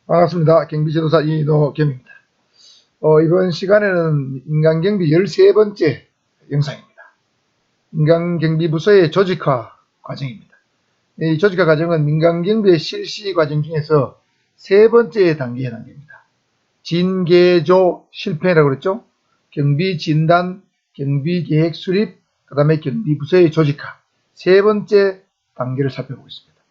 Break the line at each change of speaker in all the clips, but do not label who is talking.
반갑습니다. 경비지도사 이노겸입니다. 이번 시간에는 인간경비 13번째 영상입니다. 인간경비부서의 조직화 과정입니다. 이 조직화 과정은 민간경비의 실시 과정 중에서 세 번째 단계의 단계입니다. 진개조 실행이라고 그랬죠. 경비진단, 경비계획 수립, 그 다음에 경비부서의 조직화 세 번째 단계를 살펴보겠습니다.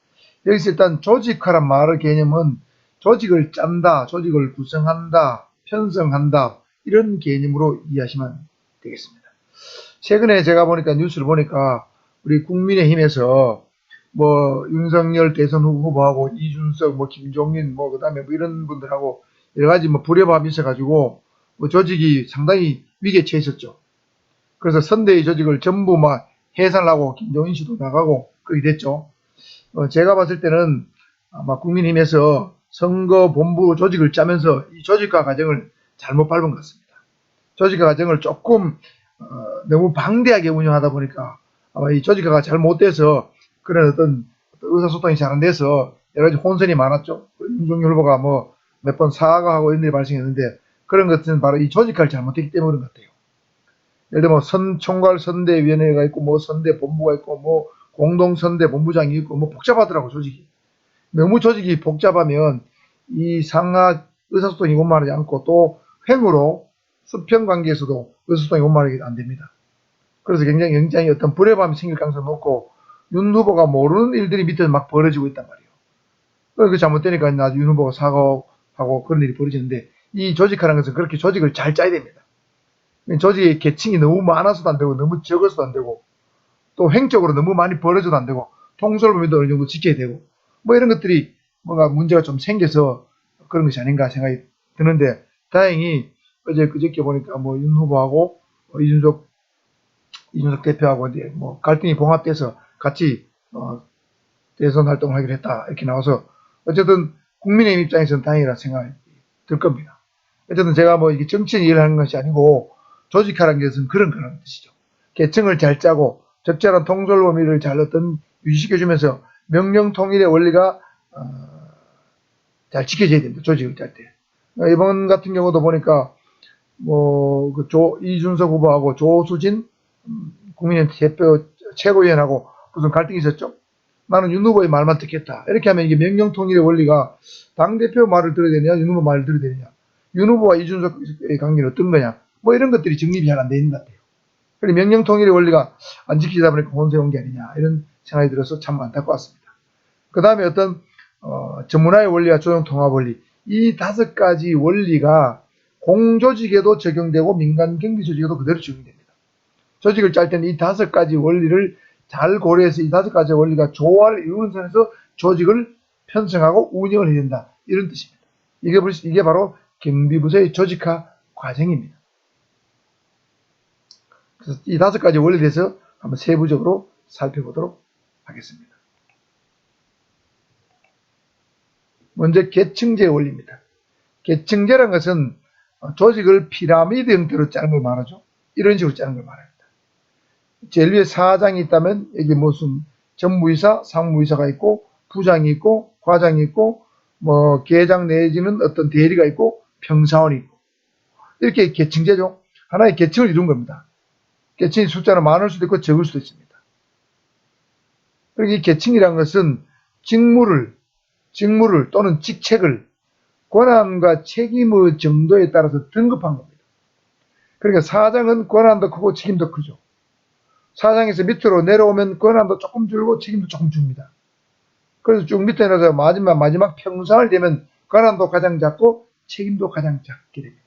여기서 일단 조직화란 말의 개념은 조직을 짠다, 조직을 구성한다, 편성한다 이런 개념으로 이해하시면 되겠습니다. 최근에 제가 보니까 뉴스를 보니까 우리 국민의힘에서 윤석열 대선 후보하고 이준석, 김종인, 그다음에 이런 분들하고 여러 가지 불협화음이 있어가지고 조직이 상당히 위기에 처해 있었죠. 그래서 선대위 조직을 전부 해산을 하고 김종인 씨도 나가고 그렇게 됐죠. 제가 봤을 때는 아마 국민의힘에서 선거본부 조직을 짜면서 이 조직화 과정을 잘못 밟은 것 같습니다. 조직화 과정을 조금 너무 방대하게 운영하다 보니까 아마 이 조직화가 잘못돼서 그런 어떤 의사소통이 잘 안 돼서 여러 가지 혼선이 많았죠. 윤석열 후보가 몇 번 사과하고 이런 일이 발생했는데 그런 것은 바로 이 조직화를 잘못했기 때문에 그런 것 같아요. 예를 들면 총괄 선대위원회가 있고 선대본부가 있고 공동선대본부장이 있고 복잡하더라고 조직이. 너무 조직이 복잡하면 이 상하 의사소통이 원만하지 않고 또 횡으로 수평관계에서도 의사소통이 원만하게 안 됩니다. 그래서 굉장히 어떤 불협화음이 생길 가능성이 높고 윤 후보가 모르는 일들이 밑에서 막 벌어지고 있단 말이에요. 그 잘못되니까 나중에 윤 후보가 사과하고 그런 일이 벌어지는데 이 조직하라는 것은 그렇게 조직을 잘 짜야 됩니다. 조직의 계층이 너무 많아서도 안 되고 너무 적어서도 안 되고 또 횡적으로 너무 많이 벌어져도 안 되고 통솔범위도 어느 정도 지켜야 되고 이런 것들이 뭔가 문제가 좀 생겨서 그런 것이 아닌가 생각이 드는데 다행히 어제 그저께 보니까 윤 후보하고 이준석 대표하고 이제 갈등이 봉합돼서 같이 대선 활동을 하기로 했다 이렇게 나와서 어쨌든 국민의 입장에서는 다행이라 생각이 들 겁니다. 어쨌든 제가 이게 정치인 일을 하는 것이 아니고 조직하라는 것은 그런 뜻이죠. 계층을 잘 짜고 적절한 통솔 범위를 잘 유지시켜주면서 명령 통일의 원리가 잘 지켜져야 됩니다. 조직을 짤 때. 이번 같은 경우도 보니까 이준석 후보하고 조수진 국민의힘 대표 최고위원하고 무슨 갈등이 있었죠. 나는 윤 후보의 말만 듣겠다. 이렇게 하면 이게 명령 통일의 원리가 당대표 말을 들어야 되느냐 윤 후보 말을 들어야 되느냐 윤 후보와 이준석의 관계는 어떤 거냐 이런 것들이 정립이 잘 안 돼 있는 것 같아요. 그리고 명령 통일의 원리가 안 지키다 보니까 혼선이 온 게 아니냐 이런 생각이 들어서 참 안타까웠습니다. 그 다음에 어떤 전문화의 원리와 조정 통합 원리 이 5가지 원리가 공조직에도 적용되고 민간 경비 조직에도 그대로 적용됩니다. 조직을 짤 때는 이 5가지 원리를 잘 고려해서 이 5가지 원리가 조화를 이루는 선에서 조직을 편성하고 운영을 해야 된다 이런 뜻입니다. 이게 바로 경비부서의 조직화 과정입니다. 그래서 이 5가지 원리에 대해서 한번 세부적으로 살펴보도록 하겠습니다. 먼저 계층제 원리입니다. 계층제라는 것은 조직을 피라미드 형태로 짜는 걸 말하죠. 이런 식으로 짜는 걸 말합니다. 제일 위에 사장이 있다면 여기 무슨 전무이사, 상무이사가 있고 부장이 있고 과장이 있고 계장 내지는 어떤 대리가 있고 평사원이 있고 이렇게 계층제죠. 하나의 계층을 이룬 겁니다. 계층의 숫자는 많을 수도 있고 적을 수도 있습니다. 그리고 이 계층이라는 것은 직무를 또는 직책을 권한과 책임의 정도에 따라서 등급한 겁니다. 그러니까 사장은 권한도 크고 책임도 크죠. 사장에서 밑으로 내려오면 권한도 조금 줄고 책임도 조금 줍니다. 그래서 쭉 밑에 내려서 마지막 평상을 되면 권한도 가장 작고 책임도 가장 작게 됩니다.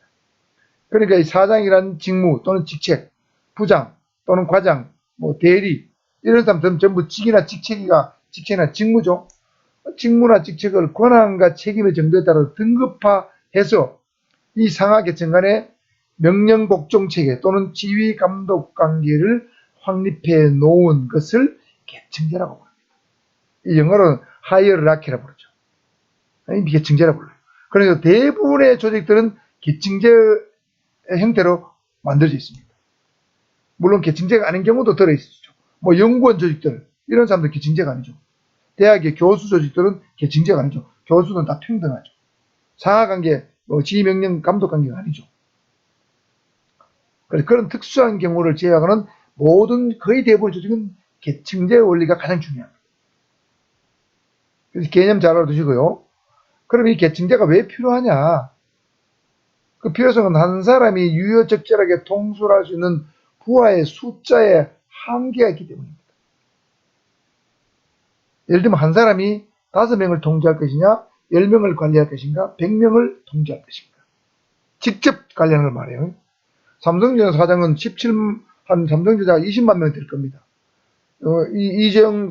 그러니까 이 사장이라는 직무 또는 직책, 부장 또는 과장, 대리 이런 사람들은 전부 직이나 직책이나 직무죠. 직무나 직책을 권한과 책임의 정도에 따라 등급화해서 이 상하 계층 간의 명령 복종 체계 또는 지휘 감독 관계를 확립해 놓은 것을 계층제라고 부릅니다. 이 영어로는 하이어라키라고 부르죠. 계층제라고 불러요. 그래서 대부분의 조직들은 계층제 형태로 만들어져 있습니다. 물론 계층제가 아닌 경우도 들어있죠. 연구원 조직들 이런 사람들 계층제가 아니죠. 대학의 교수 조직들은 계층제가 아니죠. 교수는 다 평등하죠. 상하관계, 지휘명령 감독관계가 아니죠. 그래서 그런 특수한 경우를 제외하고는 모든 거의 대부분 조직은 계층제 원리가 가장 중요합니다. 그래서 개념 잘 알아두시고요. 그럼 이 계층제가 왜 필요하냐? 그 필요성은 한 사람이 유효적절하게 통솔할 수 있는 부하의 숫자에 한계가 있기 때문입니다. 예를 들면 한 사람이 5명을 통제할 것이냐, 10명을 관리할 것인가, 100명을 통제할 것인가. 직접 관리하는 걸 말해요. 삼성전자 사장은 삼성전자가 20만 명 될 겁니다. 이재용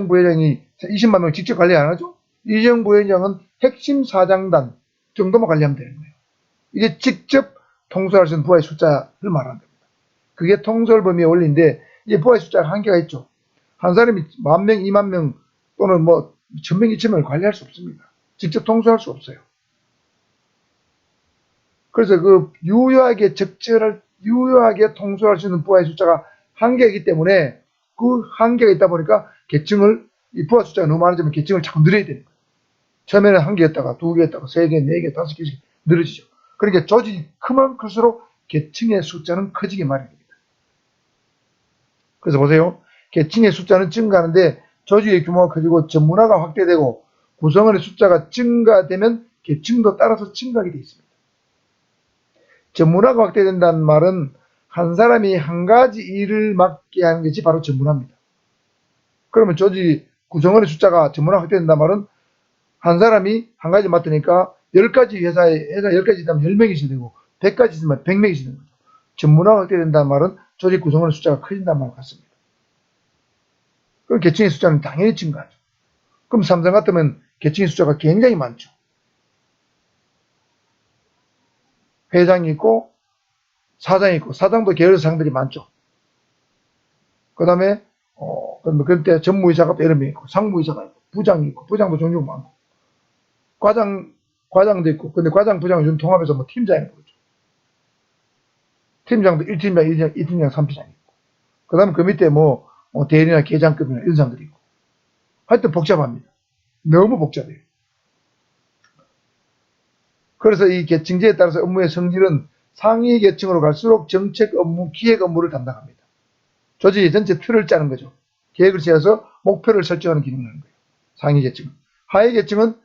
부회장이 20만 명 직접 관리 안 하죠? 이재용 부회장은 핵심 사장단 정도만 관리하면 되는 거예요. 이게 직접 통솔할 수 있는 부하의 숫자를 말하는 겁니다. 그게 통솔 범위의 원리인데, 이게 부하의 숫자가 한계가 있죠. 한 사람이 10,000명, 20,000명 또는 1,000명, 2,000명을 관리할 수 없습니다. 직접 통솔할 수 없어요. 그래서 유효하게 통솔할 수 있는 부하의 숫자가 한계가 있기 때문에 그 한계가 있다 보니까 이 부하 숫자가 너무 많아지면 계층을 자꾸 늘려야 되는 거예요. 처음에는 1개였다가 2개였다가 3개, 4개, 5개씩 늘어지죠. 그러니까 조직이 크면 클수록 계층의 숫자는 커지게 마련입니다. 그래서 보세요. 계층의 숫자는 증가하는데 조직의 규모가 커지고 전문화가 확대되고 구성원의 숫자가 증가되면 계층도 따라서 증가하게 되어 있습니다. 전문화가 확대된다는 말은 한 사람이 한 가지 일을 맡게 하는 것이 바로 전문화입니다. 그러면 조직 구성원의 숫자가 전문화가 확대된다는 말은 한 사람이 한 가지 맡으니까 10가지 회사 10가지 있다면 10명이 있어야 되고 100가지 있으면 100명이 있어야 되는 거죠. 전문화가 확대된다는 말은 조직 구성원의 숫자가 커진다는 말과 같습니다. 그럼 계층의 숫자는 당연히 증가하죠. 그럼 삼성 같으면 계층의 숫자가 굉장히 많죠. 회장이 있고 사장이 있고 사장도 계열사장들이 많죠. 그 다음에 그때 전무이사가 여러 명 있고 상무이사가 있고 부장이 있고 부장도 종종 많고 과장도 있고 근데 과장 부장을 좀 통합해서 팀장이 있죠. 팀장도 1팀장, 2팀장, 3팀장 있고 그 다음에 그 밑에 대리나 계장급이나 이런 사람들이 있고 하여튼 복잡합니다. 너무 복잡해요. 그래서 이 계층제에 따라서 업무의 성질은 상위 계층으로 갈수록 정책 업무, 기획 업무를 담당합니다. 조직의 전체 틀을 짜는 거죠. 계획을 세워서 목표를 설정하는 기능을 하는 거예요. 상위 계층은. 하위 계층은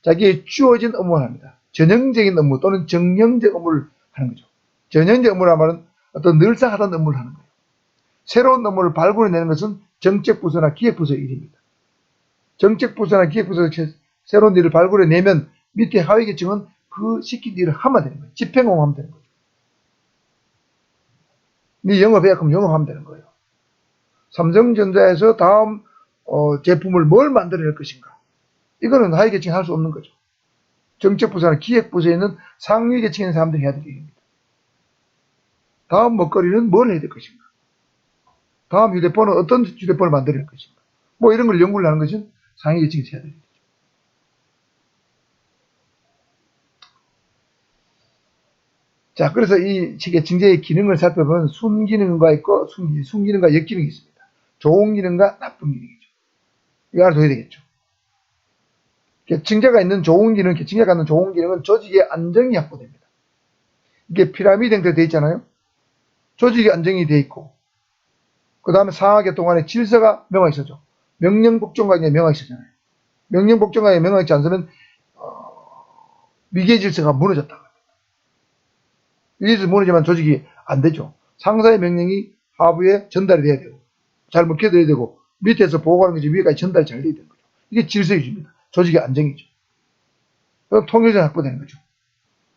자기의 주어진 업무를 합니다. 전형적인 업무 또는 정형적 업무를 하는 거죠. 전형적 업무란 말은 어떤 늘상 하던 업무를 하는 거예요. 새로운 업무를 발굴해내는 것은 정책부서나 기획부서의 일입니다. 정책부서나 기획부서에서 새로운 일을 발굴해내면 밑에 하위 계층은 그 시킨 일을 하면 되는 거예요. 집행공하면 되는 거죠. 네 영업해야 그럼 영업하면 되는 거예요. 삼성전자에서 다음 제품을 뭘 만들어낼 것인가. 이거는 하위 계층이 할 수 없는 거죠. 정책부서나 기획부서에 있는 상위 계층에 있는 사람들이 해야 될 일입니다. 다음 먹거리는 뭘 해야 될 것인가. 다음 휴대폰은 어떤 휴대폰을 만들어낼 것인가. 이런 걸 연구를 하는 것은 상위 계층이 해야 될 일이죠. 자, 그래서 이 계층제의 기능을 살펴보면 순기능과 있고 순기능과 역기능이 있습니다. 좋은 기능과 나쁜 기능이죠. 이거 알아둬야 되겠죠. 계층제가 있는 좋은 기능, 계층제가 갖는 좋은 기능은 조직의 안정이 확보됩니다. 이게 피라미드 형태로 되어 있잖아요. 조직이 안정이 되어 있고 그 다음에 상하계통 안에 질서가 명확히 서죠. 명령복종관계에 명확히 서잖아요. 명령복종관계에 명확히 있지 않으면 위계 질서가 무너졌다. 위계 질서 무너지면 조직이 안 되죠. 상사의 명령이 하부에 전달이 돼야 되고 잘 먹혀져야 되고 밑에서 보고하는 것이 위에까지 전달이 잘 돼야 되는 거죠. 이게 질서 유지입니다. 조직의 안정이죠. 통일성이 확보되는 거죠.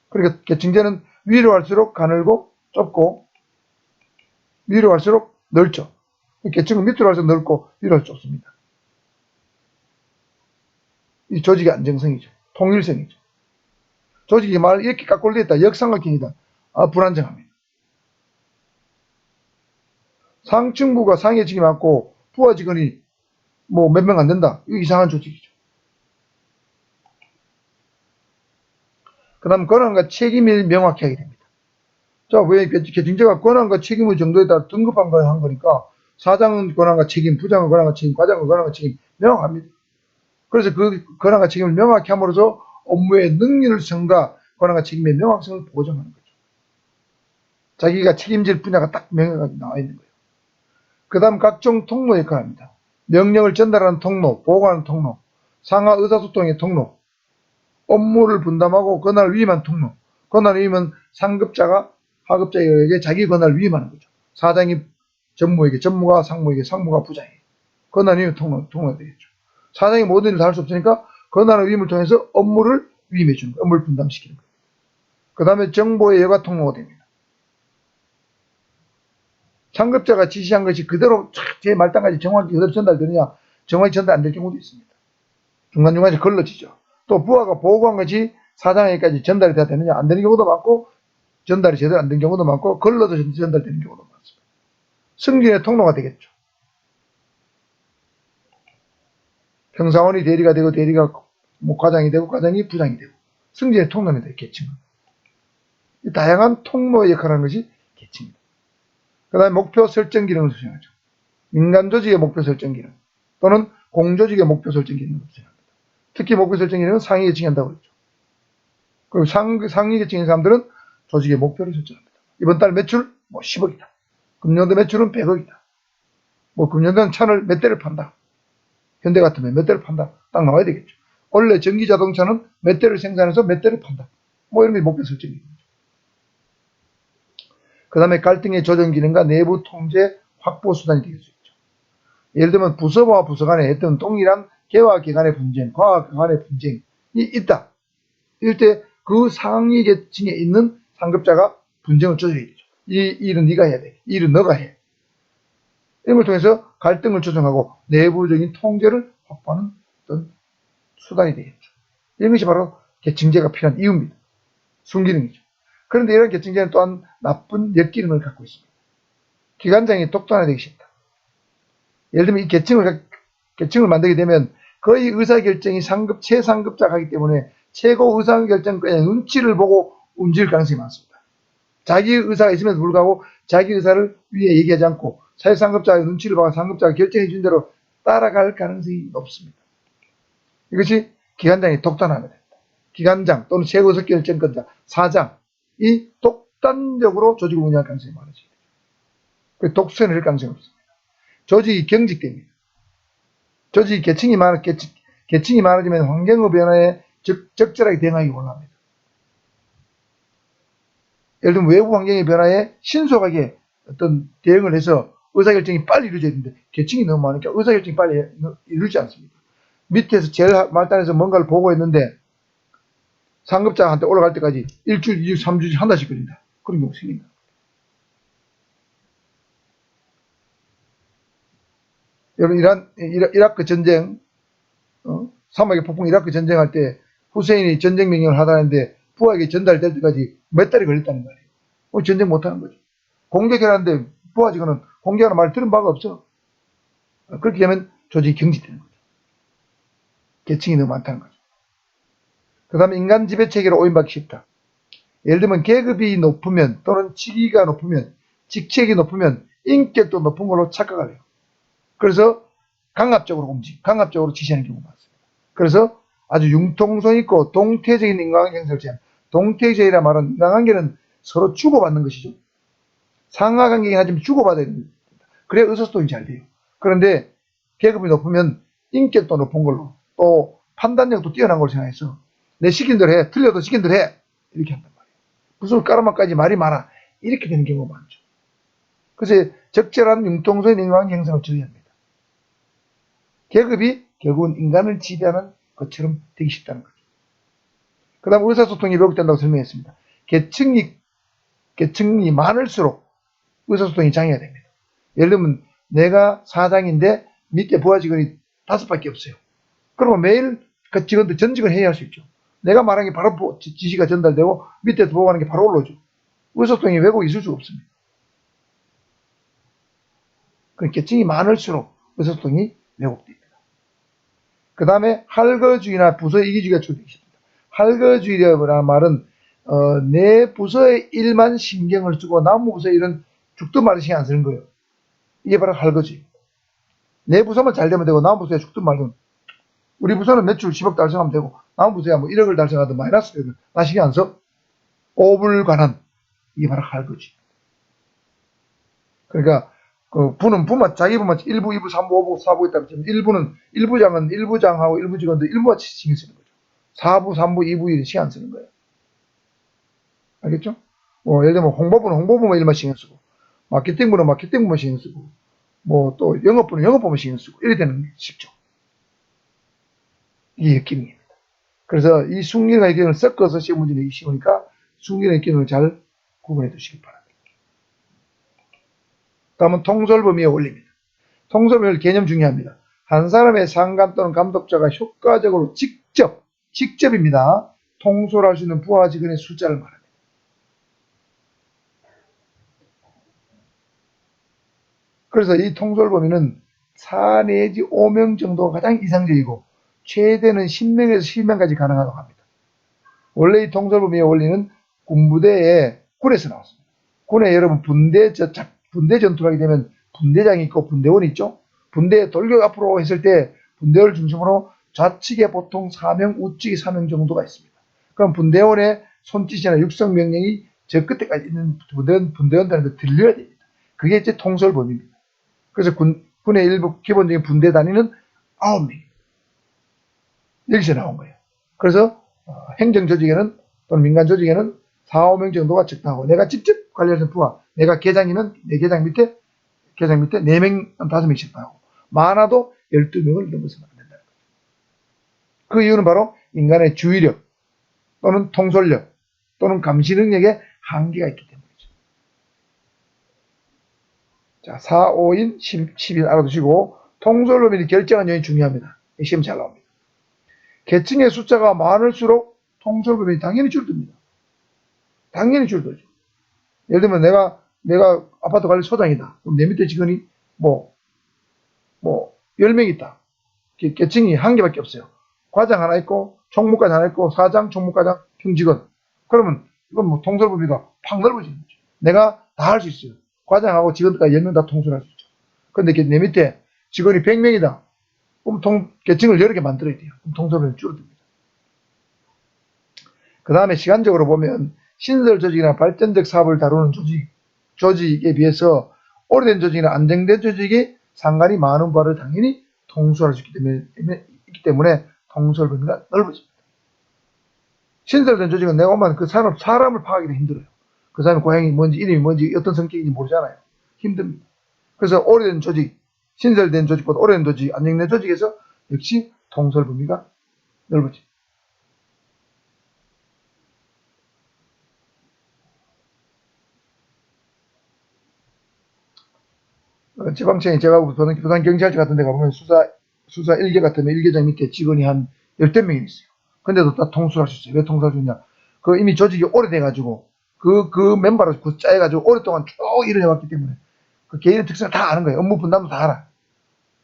그러니까 계층제는 위로 갈수록 가늘고 좁고 위로 갈수록 넓죠. 계층은 밑으로 갈수록 넓고 위로 갈수록 좁습니다. 이 조직의 안정성이죠. 통일성이죠. 조직이 이렇게 깎골되어 있다. 역삼각형이다. 불안정합니다. 상층부가 상위층이 많고 부하 직원이 몇 명 안 된다. 이거 이상한 조직이죠. 그 다음 권한과 책임을 명확히 하게 됩니다. 자, 왜 계층제가 권한과 책임의 정도에 따라 등급한 걸 한 거니까 사장은 권한과 책임, 부장은 권한과 책임, 과장은 권한과 책임 명확합니다. 그래서 그 권한과 책임을 명확히 함으로써 업무의 능률성과 권한과 책임의 명확성을 보장하는 거죠. 자기가 책임질 분야가 딱 명확하게 나와 있는 거예요. 그 다음 각종 통로 역할입니다. 명령을 전달하는 통로, 보고하는 통로, 상하 의사소통의 통로, 업무를 분담하고 권한을 위임한 통로. 권한을 위임은 상급자가 하급자에게 자기 권한을 위임하는 거죠. 사장이 전무에게, 전무가 상무에게, 상무가 부장에게. 권한 위임 통로가 되겠죠. 사장이 모든 일을 다 할 수 없으니까 권한의 위임을 통해서 업무를 위임해 주는 거예요. 업무를 분담시키는 거예요. 그 다음에 정보의 여과 통로가 됩니다. 상급자가 지시한 것이 그대로 제 말단까지 정확히 그대로 전달되느냐, 정확히 전달 안 될 경우도 있습니다. 중간중간에 걸러지죠. 또 부하가 보고한 것이 사장에게까지 전달이 돼야 되느냐, 안 되는 경우도 많고, 전달이 제대로 안 된 경우도 많고, 걸러서 전달되는 경우도 많습니다. 승진의 통로가 되겠죠. 평사원이 대리가 되고, 대리가 과장이 되고, 과장이 부장이 되고, 승진의 통로입니다. 계층은. 다양한 통로의 역할을 하는 것이 계층입니다. 그 다음에 목표 설정 기능을 수행하죠. 민간 조직의 목표 설정 기능 또는 공조직의 목표 설정 기능을 수행합니다. 특히 목표 설정 기능은 상위 계층이 한다고 그랬죠. 그리고 상위 계층의 사람들은 조직의 목표를 설정합니다. 이번 달 매출 10억이다. 금년도 매출은 100억이다. 금년도는 차를 몇 대를 판다. 현대 같으면 몇 대를 판다. 딱 나와야 되겠죠. 원래 전기 자동차는 몇 대를 생산해서 몇 대를 판다. 이런 게 목표 설정입니다. 그 다음에 갈등의 조정 기능과 내부 통제 확보 수단이 될 수 있죠. 예를 들면 부서와 부서 간에 어떤 동일한 개와 개 간의 분쟁, 과와 과 간의 분쟁이 있다. 이럴 때 그 상위 계층에 있는 상급자가 분쟁을 조정해야 되죠. 이 일은 네가 해야 돼. 이 일은 너가 해. 이런 걸 통해서 갈등을 조정하고 내부적인 통제를 확보하는 어떤 수단이 되겠죠. 이런 것이 바로 계층제가 필요한 이유입니다. 순기능이죠. 그런데 이런 계층제는 또한 나쁜 역기능을 갖고 있습니다. 기관장이 독단화 되기 쉽다. 예를 들면 이 계층을 만들게 되면 거의 의사결정이 최상급자가 하기 때문에 최고 의사결정 그냥 눈치를 보고 움직일 가능성이 많습니다. 자기 의사가 있음에도 불구하고 자기 의사를 위에 얘기하지 않고 최상급자의 눈치를 봐서 상급자가 결정해 준 대로 따라갈 가능성이 높습니다. 이것이 기관장이 독단화가 됩니다. 기관장 또는 최고의사결정권자, 사장이 독단적으로 조직을 운영할 가능성이 많아집니다. 독선을 할 가능성이 없습니다. 조직이 경직됩니다. 조직이 계층이 많아지면 환경의 변화에 적절하게 대응하기 곤란합니다. 예를 들면 외부 환경의 변화에 신속하게 어떤 대응을 해서 의사결정이 빨리 이루어져야 되는데 계층이 너무 많으니까 의사결정이 빨리 이루어지지 않습니다. 밑에서 제일 말단에서 뭔가를 보고했는데 상급자한테 올라갈 때까지 일주일, 2주, 3주, 한 달씩 걸린다. 그런 경우 생긴다. 여러분, 이라크 전쟁, 사막의 폭풍 이라크 전쟁할 때 후세인이 전쟁 명령을 하다는데 부하에게 전달될 때까지 몇 달이 걸렸다는 거예요. 전쟁 못하는 거죠. 공격해라는데 부하 직원은 공격하는 말을 들은 바가 없어. 그렇게 되면 조직이 경직되는 거죠. 계층이 너무 많다는 거죠. 그 다음에 인간 지배 체계로 오인받기 쉽다. 예를 들면 계급이 높으면 또는 직위가 높으면 직책이 높으면 인격도 높은 걸로 착각을 해요. 그래서 강압적으로 지시하는 경우가 많습니다. 그래서 아주 융통성 있고 동태적인 인간관계 형성을 제한. 동태적이라 말은 인간관계는 서로 주고받는 것이죠. 상하관계긴 하지만 주고받아야 됩니다. 그래야 의사소통이 잘 돼요. 그런데 계급이 높으면 인격도 높은 걸로 또 판단력도 뛰어난 걸로 생각해서 내 시킨 대로 해. 틀려도 시킨 대로 해. 이렇게 한단 말이에요. 무슨 까라마까지 말이 많아. 이렇게 되는 경우가 많죠. 그래서 적절한 융통성 있는 인간관계 형성을 저해합니다. 계급이 결국은 인간을 지배하는 것처럼 되기 쉽다는 거죠. 그 다음 의사소통이 왜곡된다고 설명했습니다. 계층이 많을수록 의사소통이 장애가 됩니다. 예를 들면 내가 사장인데 밑에 부하 직원이 5밖에 없어요. 그러면 매일 그 직원들 전직을 회의할 수 있죠. 내가 말하는 게 바로 지시가 전달되고 밑에서 보고하는 게 바로 올라오죠. 의사소통이 왜곡이 있을 수가 없습니다. 계층이 많을수록 의사소통이 왜곡됩니다. 그 다음에 할거주의나 부서의 이기주의가 출되기 쉽습니다. 할거주의라는 말은 내 부서의 일만 신경을 쓰고 나무 부서의 일은 죽든 말든 신경 안 쓰는 거예요. 이게 바로 할거주의. 내 부서만 잘 되면 되고 나무 부서에 죽든 말든 우리 부서는 매출 10억 달성하면 되고 아무 부서야 뭐 1억을 달성하든 마이너스 되든 나 신경 안 써. 오불관한 이게 바로 할거지. 그러니까 그 부는 부만 자기 부만 1부, 2부, 3부, 5부, 4부 있다면 일부는 일부장은 일부장하고 일부 직원들 일부가 신경 쓰는 거죠. 4부, 3부, 2부 일은 신경 안 쓰는 거예요. 알겠죠? 뭐 예를 들면 홍보부는 홍보부만 일만 신경 쓰고 마케팅부는 마케팅부만 신경 쓰고 뭐 또 영업부는 영업부만 신경 쓰고 이래 되는 게 쉽죠. 이게 기능입니다. 그래서 이 숙기능과 기능을 섞어서 시험 문제 내기 쉬우니까 숙기능과 기능을 잘 구분해 두시기 바랍니다. 다음은 통솔범위의 원리입니다. 통솔범위 개념 중요합니다. 한 사람의 상관 또는 감독자가 효과적으로 직접입니다. 통솔할 수 있는 부하 직원의 숫자를 말합니다. 그래서 이 통솔범위는 4 내지 5명 정도가 가장 이상적이고 최대는 10명에서 12명까지 가능하다고 합니다. 원래 이 통솔범위의 원리는 군에서 나왔습니다. 군에 여러분 분대 전투를 하게 되면 분대장이 있고 분대원이 있죠. 분대 돌격 앞으로 했을 때 분대원을 중심으로 좌측에 보통 4명, 우측에 4명 정도가 있습니다. 그럼 분대원의 손짓이나 육성 명령이 저 끝에까지 있는 분대원들한테 들려야 됩니다. 그게 이제 통솔 범위입니다. 그래서 군의 일부 기본적인 분대 단위는 9명입니다. 여기서 나온 거예요. 그래서 행정 조직에는 또는 민간 조직에는 4, 5명 정도가 적당하고 내가 직접 관리하는 부하, 내가 계장이면 내 계장 밑에 4명, 5명씩 하고 많아도 12명을 넘어서는 안 된다는 거죠. 그 이유는 바로 인간의 주의력 또는 통솔력 또는 감시 능력에 한계가 있기 때문이죠. 자, 4, 5인, 10인 알아두시고 통솔 범위를 결정한 요인이 중요합니다. 시험 잘 나옵니다. 계층의 숫자가 많을수록 통솔 범위 당연히 줄어듭니다. 당연히 줄어들죠. 예를 들면 내가 아파트 관리 소장이다. 그럼 내 밑에 직원이 뭐 10명 있다. 계층이 한 개밖에 없어요. 과장 하나 있고, 총무과장 하나 있고, 사장, 총무과장, 평직원. 그러면 이건 뭐 통솔 범위가 팍 넓어지는 거죠. 내가 다 할 수 있어요. 과장하고 직원까지 10명 다 통솔할 수 있죠. 그런데 내 밑에 직원이 100명이다. 그럼 계층을 여러 개 만들어야 돼요. 그럼 통솔 범위 줄어듭니다. 그 다음에 시간적으로 보면 신설 조직이나 발전적 사업을 다루는 조직에 비해서 오래된 조직이나 안정된 조직이 상관이 많은 부하를 당연히 통솔할 수 있기 때문에 통솔 범위가 넓어집니다. 신설된 조직은 내가 오면 그 사람을 파악하기도 힘들어요. 그 사람의 고향이 뭔지, 이름이 뭔지, 어떤 성격인지 모르잖아요. 힘듭니다. 그래서 오래된 조직, 신설된 조직보다 오래된 조직, 안정된 조직에서 역시 통솔 범위가 넓어집니다. 지방청에 제가 부산경찰청 같은 데 가보면 수사 1개 같으면 1계장 밑에 직원이 한 10명 있어요. 근데도 다 통솔할 수 있어요. 왜 통솔할 수 있냐? 그 이미 조직이 오래돼가지고 그 멤버를 짜여가지고 오랫동안 쭉 일을 해왔기 때문에 그 개인의 특성을 다 아는 거예요. 업무 분담도 다 알아.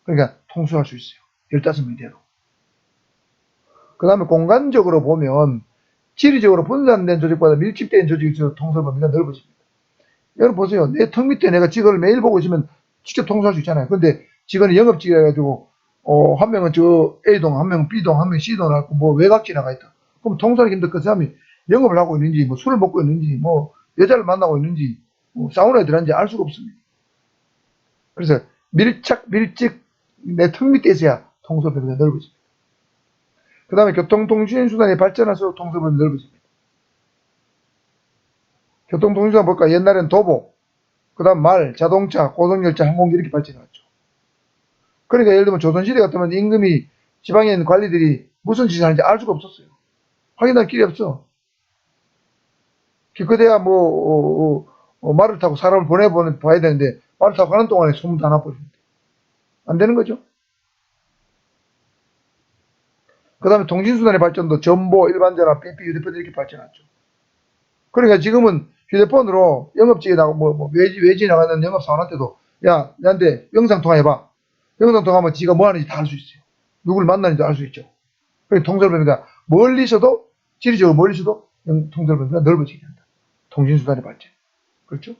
그러니까 통솔할 수 있어요. 15명대로. 그 다음에 공간적으로 보면 지리적으로 분산된 조직보다 밀집된 조직에서 통솔 범위가 넓어집니다. 여러분 보세요. 내 턱 밑에 내가 직원을 매일 보고 있으면 직접 통솔할 수 있잖아요. 근데 직원이 영업직이라 해가지고 한 명은 저 A동, 한 명은 B동, 한 명은 C동 하고 뭐 외곽지 나가 있다. 그럼 통솔하기 힘들 그 사람이 영업을 하고 있는지 뭐 술을 먹고 있는지 뭐 여자를 만나고 있는지 뭐 사우나에 들어갔는지 알 수가 없습니다. 그래서 밀집 내 턱 밑에 있어야 통솔 범위가 넓어집니다. 그 다음에 교통통신수단이 발전할수록 통솔 범위가 넓어집니다. 교통통신수단 볼까? 옛날엔 도보, 그 다음 말, 자동차, 고속열차, 항공기 이렇게 발전해왔죠. 그러니까 예를 들면 조선시대 같으면 임금이 지방에 있는 관리들이 무슨 짓을 하는지 알 수가 없었어요. 확인할 길이 없어. 기껏해야 말을 타고 사람을 보내봐야 되는데 말을 타고 가는 동안에 소문 다 나버리는데 안 되는 거죠. 그 다음에 통신수단의 발전도 전보, 일반전화, BP, 휴대폰 이렇게 발전했죠. 그러니까 지금은 휴대폰으로 영업직에 나가고 외지 나가는 영업사원한테도 야 나한테 영상통화해봐. 영상통화하면 지가 뭐 하는지 다 알 수 있어요. 누굴 만나는지도 알 수 있죠. 그러니까 통솔 범위가 지리적으로 멀리서도 통솔 범위가 넓어지게 된다. 통신수단의 발전. 그렇죠?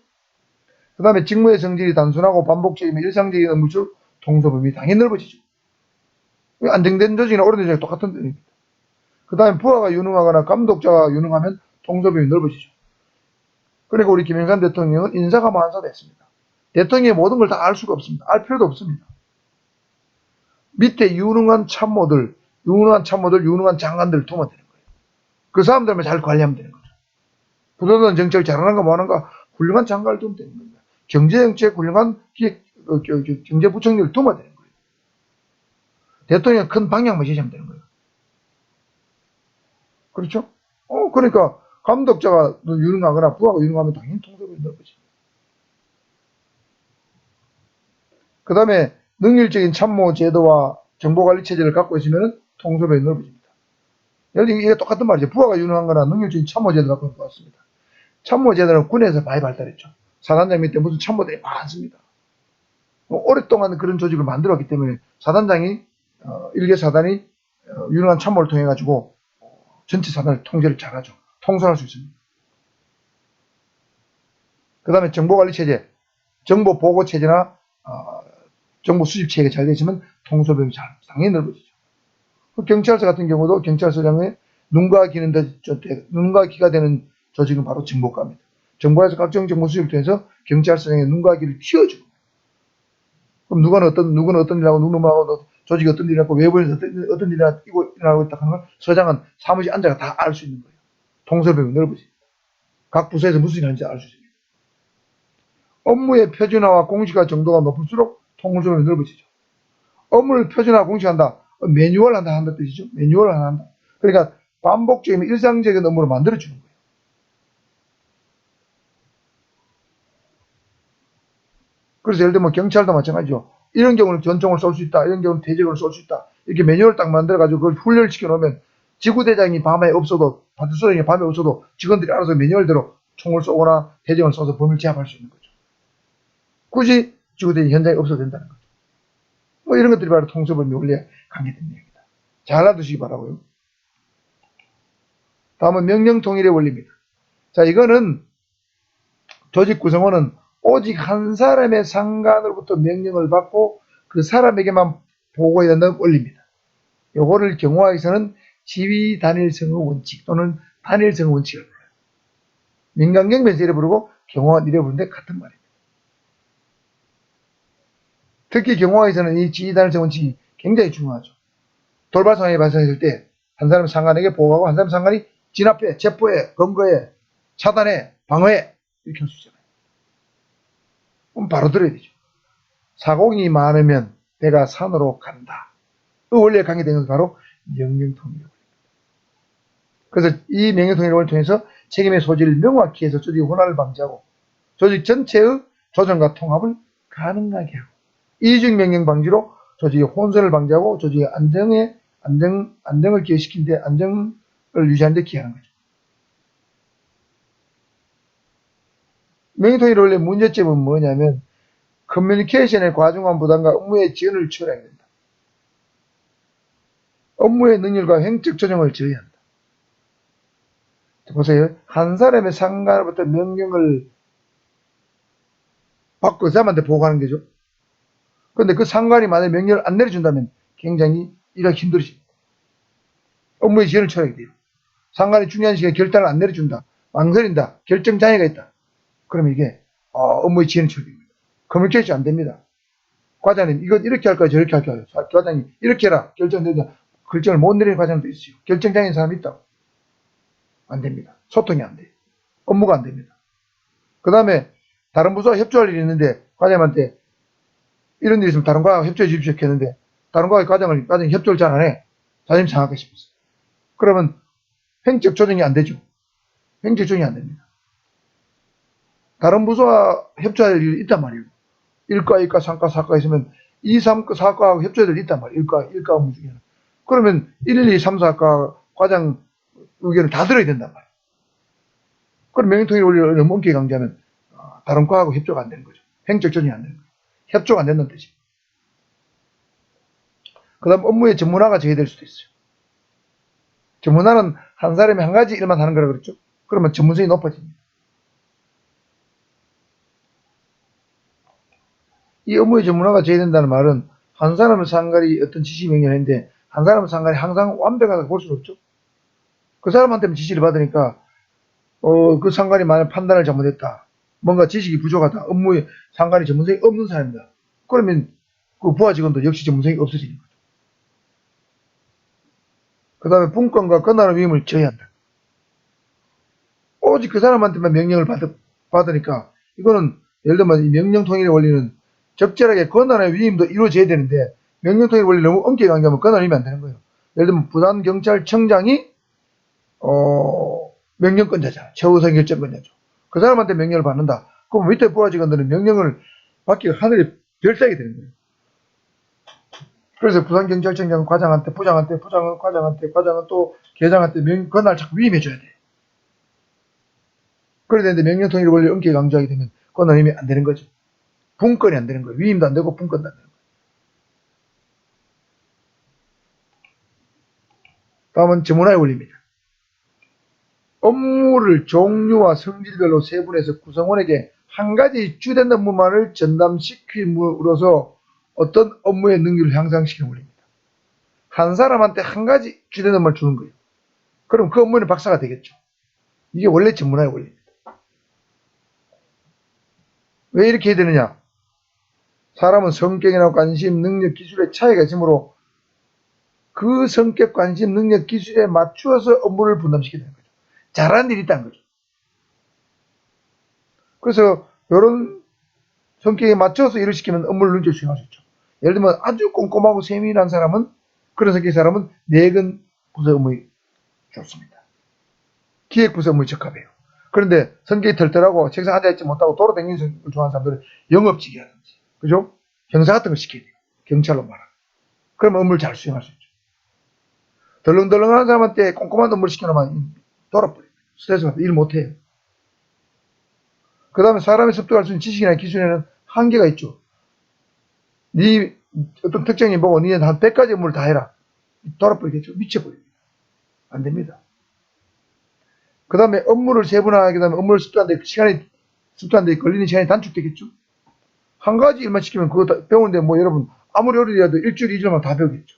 그 다음에 직무의 성질이 단순하고 반복적이면 일상적인 업무줄 통솔 범위 당연히 넓어지죠. 안정된 조직이나 오래된 조직이 똑같은 점입니다. 그 다음에 부하가 유능하거나 감독자가 유능하면 통솔범위 넓어지죠. 그러니까 우리 김영삼 대통령은 인사가 만사됐습니다. 대통령이 모든 걸 다 알 수가 없습니다. 알 필요도 없습니다. 밑에 유능한 참모들, 유능한 장관들 두면 되는 거예요. 그 사람들만 잘 관리하면 되는 거죠. 부동산 정책을 잘하는가 뭐하는가 훌륭한 장관을 두면 되는 겁니다. 경제정책 훌륭한 경제부총리를 두면 되는 거예요. 대통령 큰 방향만 제시하면 되는 거예요. 그렇죠? 그러니까 감독자가 유능하거나 부하가 유능하면 당연히 통솔범위 넓어집니다. 그 다음에 능률적인 참모 제도와 정보관리 체제를 갖고 있으면 통솔범위 넓어집니다. 예를 들면 이게 똑같은 말이죠. 부하가 유능한 거나 능률적인 참모 제도를 갖고 있는 것 같습니다. 참모 제도는 군에서 많이 발달했죠. 사단장 밑에 무슨 참모들이 많습니다. 오랫동안 그런 조직을 만들었기 때문에 사단장이 일개 사단이 유능한 참모를 통해 가지고 전체 사단을 통제를 잘하죠. 통솔할 수 있습니다. 그 다음에 정보관리체제, 정보보고체제나 정보 수집체계가 잘 되시면 통솔범위 상당히 넓어지죠. 경찰서 같은 경우도 경찰서장의 눈과 귀가 되는 조직은 바로 정보과입니다. 정보에서 각종 정보 수집을 통해서 경찰서장의 눈과 귀를 키워주고, 그럼 누구는 어떤 일하고 누구하고 조직이 어떤 일을 하고 외부에서 어떤 일이 일어나고 있다 하는 걸 서장은 사무실 앉아가 다 알 수 있는 거예요. 통솔범위 넓어집니다. 각 부서에서 무슨 일을 하는지 알 수 있습니다. 업무의 표준화와 공식화 정도가 높을수록 통솔범위 넓어지죠. 업무를 표준화 공식한다. 매뉴얼 한다 뜻이죠. 매뉴얼 한다. 그러니까 반복적인 일상적인 업무를 만들어주는 거예요. 그래서 예를 들면 경찰도 마찬가지죠. 이런 경우는 전총을 쏠 수 있다. 이런 경우는 대적을 쏠 수 있다. 이렇게 매뉴얼을 딱 만들어가지고 그걸 훈련을 시켜놓으면 지구대장이 밤에 없어도, 파출소장이 밤에 없어도 직원들이 알아서 매뉴얼대로 총을 쏘거나 대적을 쏘서 범인을 제압할 수 있는 거죠. 굳이 지구대장이 현장에 없어도 된다는 거죠. 뭐 이런 것들이 바로 통솔범위 원리에 관계된 얘기입니다. 잘 알아두시기 바라고요. 다음은 명령통일의 원리입니다. 자, 이거는 조직 구성원은 오직 한 사람의 상관으로부터 명령을 받고 그 사람에게만 보고해야 한다는 원리입니다. 요거를 경호학에서는 지휘 단일성의 원칙 또는 단일성의 원칙을 불러요. 민간경비에서 이래 부르고 경호학은 이래 부르는데 같은 말입니다. 특히 경호학에서는 이 지휘 단일성 원칙이 굉장히 중요하죠. 돌발 상황이 발생했을 때 한 사람 상관에게 보고하고 한 사람 상관이 진압해, 체포해, 검거해, 차단해, 방어해 이렇게 할 수 있잖아요. 그럼 바로 들어야 되죠. 사공이 많으면 배가 산으로 간다. 그 원리에 관계되는 것이 바로 명령통일입니다. 그래서 이 명령통일을 통해서 책임의 소지를 명확히 해서 조직의 혼란을 방지하고 조직 전체의 조정과 통합을 가능하게 하고 이중 명령 방지로 조직의 혼선을 방지하고 조직의 안정을 기여시키는데 안정을 유지하는 데 기여하는 거죠. 명령통일의 원래 문제점은 뭐냐면 커뮤니케이션의 과중한 부담과 업무의 지연을 초래해야 된다. 업무의 능률과 행적 조정을 저해한다. 보세요. 한 사람의 상관으로부터 명령을 받고 그 사람한테 보고하는 거죠. 그런데 그 상관이 만약에 명령을 안 내려준다면 굉장히 일하기 힘들어집니다. 업무의 지연을 초래하게 돼요. 상관이 중요한 시기에 결단을 안 내려준다. 망설인다. 결정장애가 있다. 그러면 이게 업무의 지연을 초래합니다. 커뮤니케이션 안 됩니다. 과장님 이거 이렇게 할까요? 저렇게 할까요? 과장님 이렇게 해라. 결정을 못 내리는 과장도 있어요. 결정장애인 사람이 있다고. 안 됩니다. 소통이 안 돼요. 업무가 안 됩니다. 그 다음에 다른 부서와 협조할 일이 있는데 과장님한테 이런 일이 있으면 다른 과하고 협조해 주십시오 했는데 다른 과장이 협조를 잘 안 해. 자존심 상하게 싶었어요. 그러면 행적 조정이 안 되죠. 행적 조정이 안 됩니다. 다른 부서와 협조할 일이 있단 말이에요. 1과, 2과, 3과, 4과 있으면 2, 3과, 4과하고 협조해야 될 일이 있단 말이에요. 1과 업무 중에는. 그러면 1, 2, 3, 4과 과장 의견을 다 들어야 된단 말이에요. 그럼 명령통일 원리를 너무 엄격히 강조하면 다른 과하고 협조가 안 되는 거죠. 행적 조정이 안 되는 거예요. 협조가 안 된다는 뜻이에요. 그 다음 업무의 전문화가 제외될 수도 있어요. 전문화는 한 사람이 한 가지 일만 하는 거라 그랬죠. 그러면 전문성이 높아집니다. 이 업무의 전문화가 제외된다는 말은 한 사람의 상관이 어떤 지시 명령을 했는데 한 사람의 상관이 항상 완벽하다고 볼 수는 없죠. 그 사람한테만 지시를 받으니까 그 상관이 만약 판단을 잘못했다. 뭔가 지식이 부족하다. 업무에 상관이 전문성이 없는 사람이다. 그러면 그 부하 직원도 역시 전문성이 없어지는 거죠. 그 다음에 분권과 권한의 위임을 저해한다. 오직 그 사람한테만 명령을 받으니까 이거는 예를 들면 이 명령통일의 원리는 적절하게 권한의 위임도 이루어져야 되는데 명령통일의 원리를 너무 엄격히 강조하면 권한의 위임이 안 되는 거예요. 예를 들면 부산경찰청장이 명령권자잖아. 최우선 결정권자죠. 그 사람한테 명령을 받는다. 그럼 밑에 부하 직원들은 명령을 받기 하늘에 별따게 되는 거예요. 그래서 부산경찰청장 과장한테, 부장한테, 부장은 과장한테, 과장은 또 계장한테 권한을 자꾸 위임해줘야 돼. 그래야 되는데 명령통일의 원리를 엄격히 강조하게 되면 권한 위임이 안 되는 거죠. 분권이 안 되는 거예요. 위임도 안 되고 분권도 안 되는 거예요. 다음은 전문화의 원리입니다. 업무를 종류와 성질별로 세분해서 구성원에게 한 가지 주된 업무만을 전담시킴으로써 어떤 업무의 능률을 향상시키는 원리입니다. 한 사람한테 한 가지 주된 업무를 주는 거예요. 그럼 그 업무는 박사가 되겠죠. 이게 원래 전문화의 원리입니다. 왜 이렇게 해야 되느냐? 사람은 성격이나 관심, 능력, 기술의 차이가 있으므로 그 성격, 관심, 능력, 기술에 맞추어서 업무를 분담시켜야 되는 거죠. 잘하는 일이 있다는 거죠. 그래서 이런 성격에 맞춰서 일을 시키면 업무를 능률 수행할 수 있죠. 예를 들면 아주 꼼꼼하고 세밀한 사람은, 그런 성격의 사람은 내근 부서 업무에 좋습니다. 기획부서 업무에 적합해요. 그런데 성격이 털털하고 책상 앉아있지 못하고 돌아다니는 성격을 좋아하는 사람들은 영업직이라든지, 그죠? 형사 같은 걸 시켜야 돼요. 경찰로 말하면. 그러면 업무를 잘 수행할 수 있죠. 덜렁덜렁한 사람한테 꼼꼼한 업무를 시켜놓으면 돌아버려요. 스트레스 받아서 일 못해요. 그 다음에 사람이 습득할 수 있는 지식이나 기술에는 한계가 있죠. 네 어떤 특정이 보고 니는 한 100가지 업무를 다 해라. 돌아버리겠죠. 미쳐버립니다. 안 됩니다. 그 다음에 업무를 세분화하게 되면 업무를 습득하는데 걸리는 시간이 단축되겠죠. 한 가지 일만 시키면 그거 배우는데 뭐 여러분 아무리 어려도 일주일, 2주만 다 배우겠죠.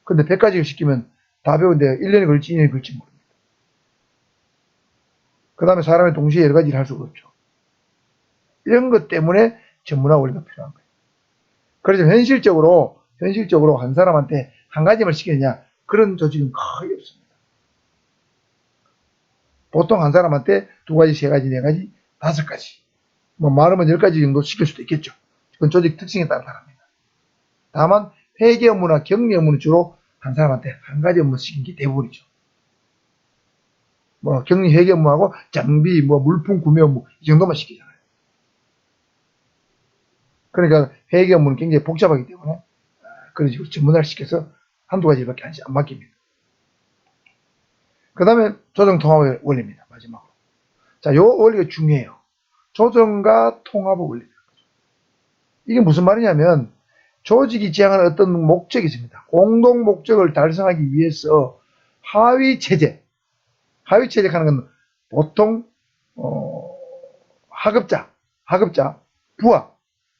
근데 100가지를 시키면 다 배우는데 1년이 걸릴지 2년이 걸릴지 모릅니다. 그 다음에 사람이 동시에 여러 가지 일을 할 수가 없죠. 이런 것 때문에 전문화 원리가 필요한 거예요. 그래서 현실적으로 한 사람한테 한 가지만 시키느냐, 그런 조직은 거의 없습니다. 보통 한 사람한테 2가지, 3가지, 4가지, 5가지, 뭐 많으면 10가지 정도 시킬 수도 있겠죠. 그건 조직 특징에 따라 다릅니다. 다만 회계 업무나 격리 업무는 주로 한 사람한테 한 가지 업무 시킨 게 대부분이죠. 뭐 격리 회계 업무하고 장비, 뭐 물품 구매 업무 이 정도만 시키잖아요. 그러니까 회계 업무는 굉장히 복잡하기 때문에 그런 식으로 전문화를 시켜서 한두 가지밖에 안 맡깁니다. 그 다음에 조정 통합의 원리입니다. 마지막으로. 자, 요 원리가 중요해요. 조정과 통합의 원리입니다. 이게 무슨 말이냐면 조직이 지향하는 어떤 목적이 있습니다. 공동 목적을 달성하기 위해서 하위체제 하는 건 보통 하급자,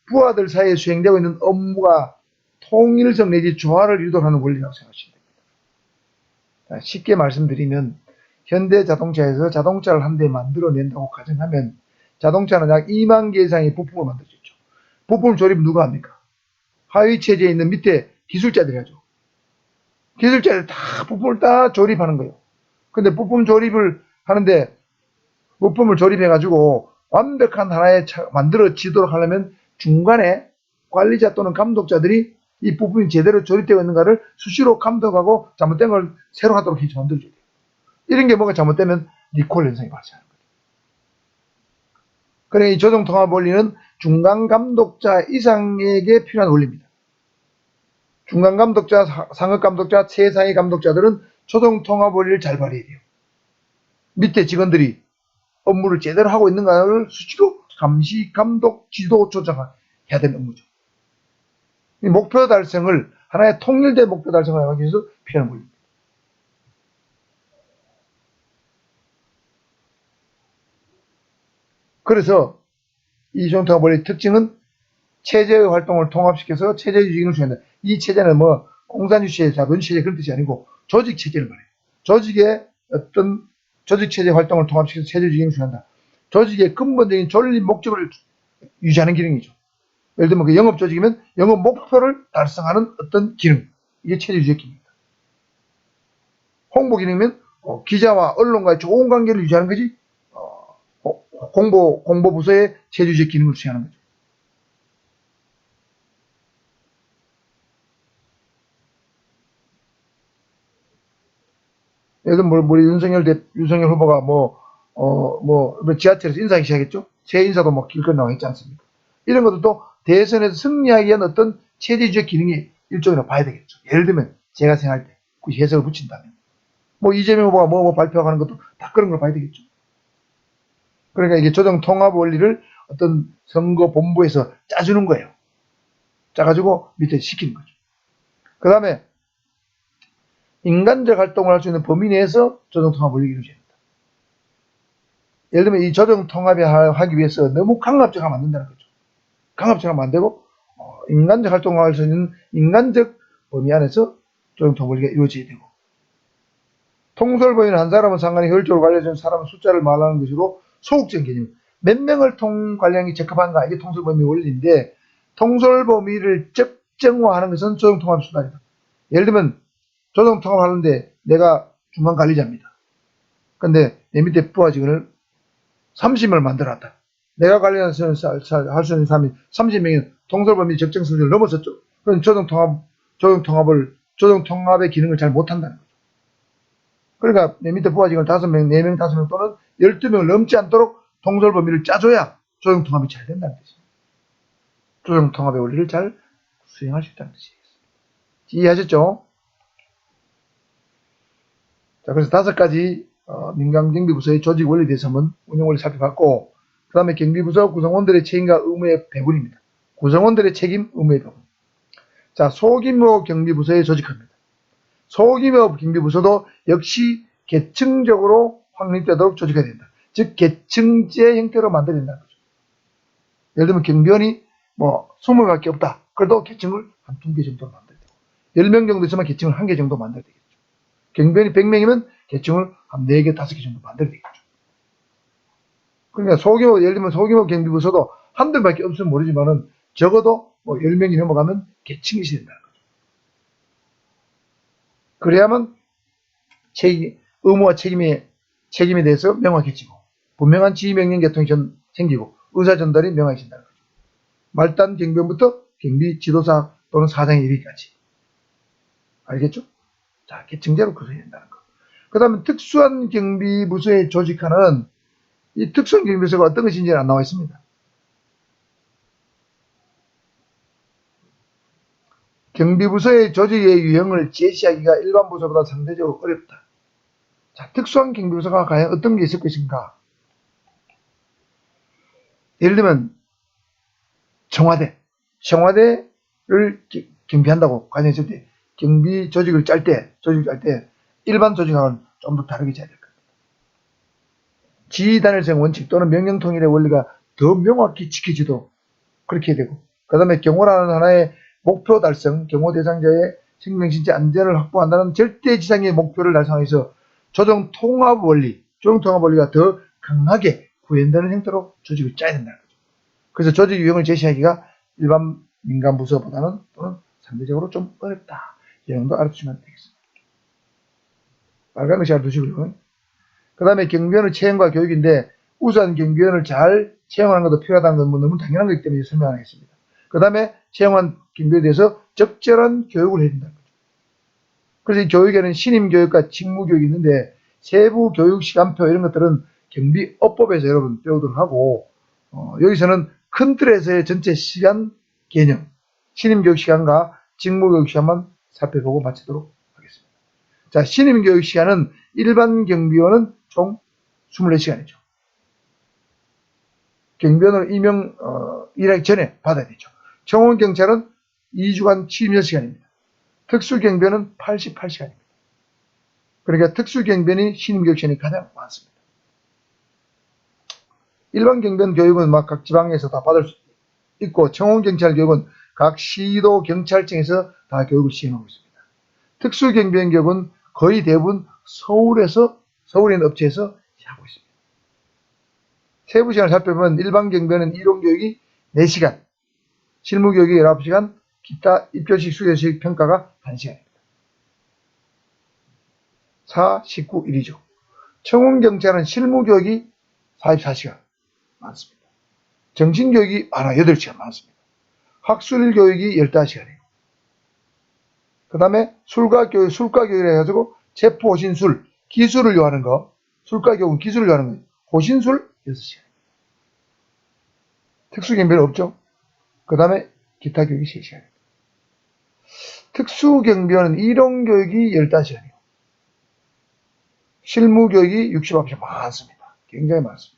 부하들 사이에 수행되고 있는 업무가 통일성 내지 조화를 유도하는 원리라고 생각하시면 됩니다. 쉽게 말씀드리면 현대자동차에서 자동차를 한 대 만들어낸다고 가정하면 자동차는 약 2만 개 이상의 부품을 만들어졌죠. 부품 조립 누가 합니까? 하위체제에 있는 밑에 기술자들이 하죠. 기술자들 다 부품을 다 조립하는 거예요. 근데 부품 조립을 하는데 부품을 조립해가지고 완벽한 하나에 만들어지도록 하려면 중간에 관리자 또는 감독자들이 이 부품이 제대로 조립되어 있는가를 수시로 감독하고 잘못된 걸 새로 하도록 해서 만들어줘야 돼요. 이런 게 뭐가 잘못되면 리콜 현상이 발생하는 거죠. 그러니까 이 조정 통합 원리는 중간 감독자 이상에게 필요한 원리입니다. 중간 감독자, 상급 감독자, 최상위 감독자들은 조정 통합 원리를 잘 발휘해야 돼요. 밑에 직원들이 업무를 제대로 하고 있는가를 수시로 감시, 감독, 지도, 조정해야 되는 업무죠. 이 목표 달성을 하나의 통일된 목표 달성을 하기 위해서 필요한 원리입니다. 그래서 이 조정 통합 원리의 특징은 체제의 활동을 통합시켜서 체제의 유익을 수행한다. 이 체제는 뭐 공산주체, 자본주체 그런 뜻이 아니고 조직 체제를 말해요. 조직의 어떤 조직체제 활동을 통합시켜서 체제 유지를 수행한다. 조직의 근본적인 존립 목적을 유지하는 기능이죠. 예를 들면 그 영업 조직이면 영업 목표를 달성하는 어떤 기능. 이게 체제 유지의 기능입니다. 홍보 기능이면 기자와 언론과의 좋은 관계를 유지하는 거지, 공보 부서의 체제 유지의 기능을 수행하는 거죠. 예를 들면 우리 윤석열 후보가 지하철에서 인사하기 시작했죠. 새 인사도 뭐 길거리 나와 있지 않습니까? 이런 것도 대선에서 승리하기 위한 어떤 체제주의 기능의 일종이라고 봐야 되겠죠. 예를 들면 제가 생각할 때 그 해석을 붙인다면 이재명 후보가 뭐 발표하는 것도 다 그런 걸 봐야 되겠죠. 그러니까 이게 조정 통합 원리를 어떤 선거 본부에서 짜주는 거예요. 짜가지고 밑에 시키는 거죠. 그 다음에 인간적 활동을 할 수 있는 범위 내에서 조정 통합 원리를 이루어야 됩니다. 예를 들면 이 조정 통합을 하기 위해서 너무 강압적으로 하면 안 된다는 거죠. 강압적으로 하면 안 되고 인간적 활동을 할 수 있는 인간적 범위 안에서 조정 통합 원리가 이루어져야 되고, 통솔 범위는 한 사람은 상관이 효율적으로 관리해주는 사람은 숫자를 말하는 것으로 소극적인 개념. 몇 명을 관리하는 게 적합한가, 이게 통솔 범위 원리인데, 통솔 범위를 적정화하는 것은 조정 통합 수단이다. 예를 들면 조정 통합하는데 내가 중간 관리자입니다. 근데 내 밑에 부하직원을 30명을 만들어놨다. 내가 관리할 수 있는 사람이 30명이면 통솔 범위 적정 수준을 넘어섰죠. 그럼 조정 통합의 기능을 잘 못한다는 거죠. 그러니까 내 밑에 부하직원을 5명, 4명, 5명 또는 12명을 넘지 않도록 통솔 범위를 짜줘야 조정 통합이 잘 된다는 뜻입니다. 조정 통합의 원리를 잘 수행할 수 있다는 뜻이겠습니다. 이해하셨죠? 자, 그래서 5가지 민간경비부서의 조직 원리에 대해서 한번 운영 원리 살펴봤고, 그 다음에 경비부서 구성원들의 책임과 의무의 배분입니다. 구성원들의 책임, 의무의 배분. 자, 소규모 경비부서의 조직합니다. 소규모 경비부서도 역시 계층적으로 확립되도록 조직해야 된다. 즉 계층제 형태로 만들어야 된다는 거죠. 예를 들면 경비원이 20개밖에 없다. 그래도 계층을 한 2개 정도 만들어야 되고, 10명 정도 있으면 계층을 1개 정도 만들어야 되겠죠. 경비원이 100명이면 계층을 한 4개, 5개 정도 만들어야 되겠죠. 그러니까 예를 들면 소규모 경비부서도 한둘밖에 없으면 모르지만은 적어도 10명이 넘어가면 계층이 있어야 된다는 거죠. 그래야만 의무와 책임에 대해서 명확해지고, 분명한 지휘명령 계통이 생기고, 의사 전달이 명확해진다는 거죠. 말단 경비원부터 경비 지도사 또는 사장에 이르기까지. 알겠죠? 자, 계층제로 구성해야 된다는 거. 그 다음에 특수한 경비부서에 조직하는 이 특수한 경비부서가 어떤 것인지는 안 나와 있습니다. 경비부서의 조직의 유형을 제시하기가 일반 부서보다 상대적으로 어렵다. 자, 특수한 경비부서가 과연 어떤 게 있을 것인가? 예를 들면 청와대를 경비한다고 가정했을 때 경비 조직을 짤 때 일반 조직하고는 좀 더 다르게 짜야 될 겁니다. 지휘단일성 원칙 또는 명령통일의 원리가 더 명확히 지켜지도록 그렇게 해야 되고, 그 다음에 경호라는 하나의 목표 달성, 경호 대상자의 생명신체 안전을 확보한다는 절대지상의 목표를 달성하기 위해서 조정 통합 원리가 더 강하게 구현되는 형태로 조직을 짜야 된다는 거죠. 그래서 조직 유형을 제시하기가 일반 민간 부서보다는 또는 상대적으로 좀 어렵다. 이 정도 알아두시면 되겠습니다. 빨간 것이 알아두시고요. 그 다음에 경비원의 채용과 교육인데, 우선 경비원을 잘 채용하는 것도 필요하다는 건 너무 당연한 거기 때문에 설명하겠습니다. 그 다음에 채용한 경비원에 대해서 적절한 교육을 해야 된다는 거죠. 그래서 이 교육에는 신임교육과 직무교육이 있는데, 세부 교육 시간표 이런 것들은 경비업법에서 여러분 배우도록 하고, 여기서는 큰 틀에서의 전체 시간 개념, 신임교육 시간과 직무교육 시간만 살펴보고 마치도록 하겠습니다. 자, 신임교육 시간은 일반 경비원은 총 24시간이죠. 경비원을 일하기 전에 받아야 되죠. 청원경찰은 2주간 76시간입니다. 특수경비원은 88시간입니다. 그러니까 특수경비원이 신임교육 시간이 가장 많습니다. 일반 경비원 교육은 각 지방에서 다 받을 수 있고, 청원경찰 교육은 각 시도 경찰청에서 다 교육을 시행하고 있습니다. 특수경비원 교육은 거의 대부분 서울에서 서울에 있는 업체에서 하고 있습니다. 세부 시간을 살펴보면 일반 경비원은 이론교육이 4시간, 실무교육이 19시간, 기타 입교식, 수료식 평가가 1시간입니다. 4, 19, 1이죠. 청운경찰은 실무교육이 44시간 많습니다. 정신교육이 8시간 많습니다. 학술교육이 15시간이에요. 그 다음에 술가교육이라 해가지고 체포, 호신술, 기술을 요하는 거, 술가교육은 기술을 요하는 거, 호신술 6시간. 특수경비는 없죠. 그 다음에 기타 교육이 3시간입니다. 특수경비원은 이론교육이 15시간이에요. 실무교육이 69시간 많습니다. 굉장히 많습니다.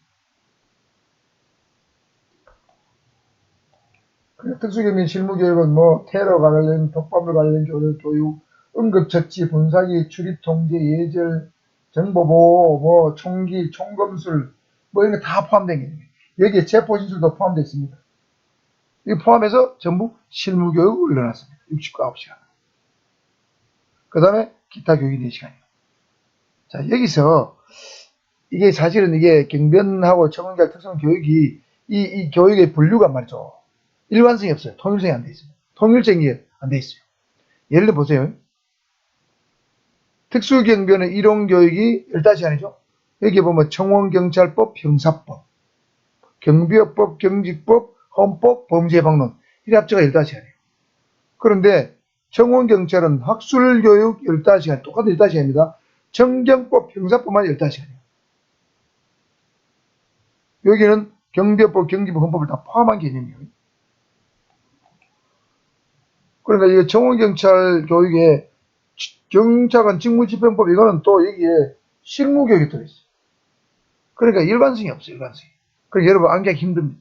특수경비 실무교육은 뭐 테러 관련, 독방물 관련 교육, 응급처치, 분사기, 출입통제, 예절, 정보보호, 뭐 총기, 총검술, 뭐 이런 거 다 포함된 게 여기에 체포진술도 포함되어 있습니다. 이 포함해서 전부 실무교육을 넣어놨습니다. 69시간. 그 다음에 기타 교육이 4시간이에요. 자, 여기서 이게 사실은 이게 경비원하고 청원경 특성교육이 이 교육의 분류가 말이죠. 일관성이 없어요. 통일성이 안 돼 있어요. 통일성이 안 돼 있어요. 예를 들어 보세요. 특수경비원은 이론교육이 15시간이죠. 여기 보면 청원경찰법, 형사법, 경비업법, 경직법, 헌법, 범죄예방론 이 합쳐가 15시간이에요. 그런데 청원경찰은 학술교육 15시간, 똑같은 15시간입니다. 정경법, 형사법만 15시간이에요. 여기는 경비업법, 경기법, 헌법을 다 포함한 개념이에요. 그러니까 이게 청원경찰 교육에 경찰관 직무집행법 이거는 또 여기에 실무교육이 들어있어요. 그러니까 일관성이 없어요. 일관성이. 그러니까 여러분 암기하기 힘듭니다.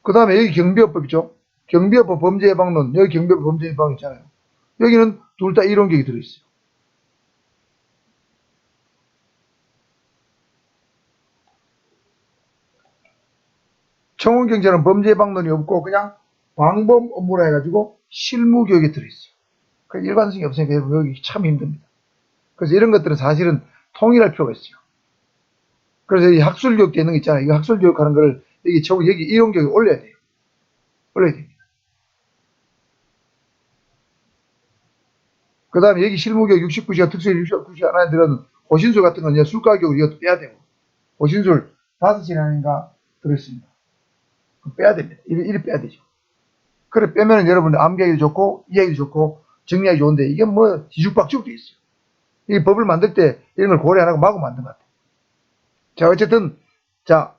그 다음에 여기 경비업법이죠. 경비업법 범죄예방론, 여기 경비업법 범죄예방 있잖아요. 여기는 둘 다 이론교육이 들어있어요. 청원경찰은 범죄예방론이 없고 그냥 방범 업무라 해가지고 실무교육이 들어있어요. 그러니까 일관성이 없으니까 여기 참 힘듭니다. 그래서 이런 것들은 사실은 통일할 필요가 있어요. 그래서 이 학술교육 되는 거 있잖아요. 이 학술교육 하는 거를 여기 이론교육에 올려야 돼요. 올려야 됩니다. 그 다음에 여기 실무교육 69시간, 특수교육 69시간 안에 들어가는 호신술 같은 건 술가교육을 이것도 빼야 되고, 호신술 5시간인가 들어있습니다. 빼야 됩니다. 이리 빼야 되죠. 그래 빼면은 여러분들 암기하기도 좋고, 이해하기도 좋고, 정리하기 좋은데, 이게 뭐 뒤죽박죽 돼 있어요. 이 법을 만들 때 이런 걸 고려 안 하고 마구 만든 것 같아요. 자, 어쨌든, 자,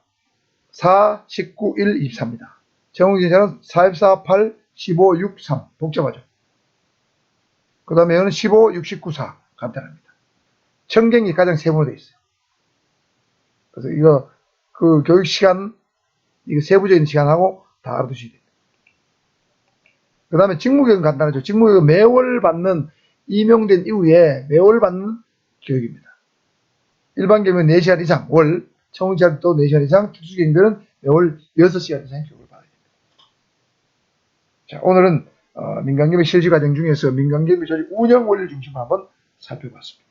4, 19, 1, 24입니다. 정원경찰은 4, 4, 8, 15, 6, 3. 복잡하죠. 그 다음에 여기는 15, 6, 19, 4. 간단합니다. 청경이 가장 세분화되어 있어요. 그래서 이거, 그 교육 시간, 이거 세부적인 시간하고 다 알아두셔야 됩니다. 그 다음에 직무교육은 간단하죠. 직무교육은 매월 받는, 임용된 이후에 매월 받는 교육입니다. 일반 경비는 4시간 이상, 월, 청원경찰도 4시간 이상, 특수경비는 매월 6시간 이상 교육을 받아야 됩니다. 자, 오늘은 민간경비 실시과정 중에서 민간경비 조직 운영 원리를 중심으로 한번 살펴봤습니다.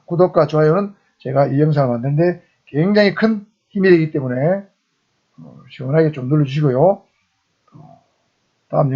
구독과 좋아요는 제가 이 영상을 만드는데 굉장히 큰 힘이 되기 때문에 시원하게 좀 눌러주시고요. 다음 영상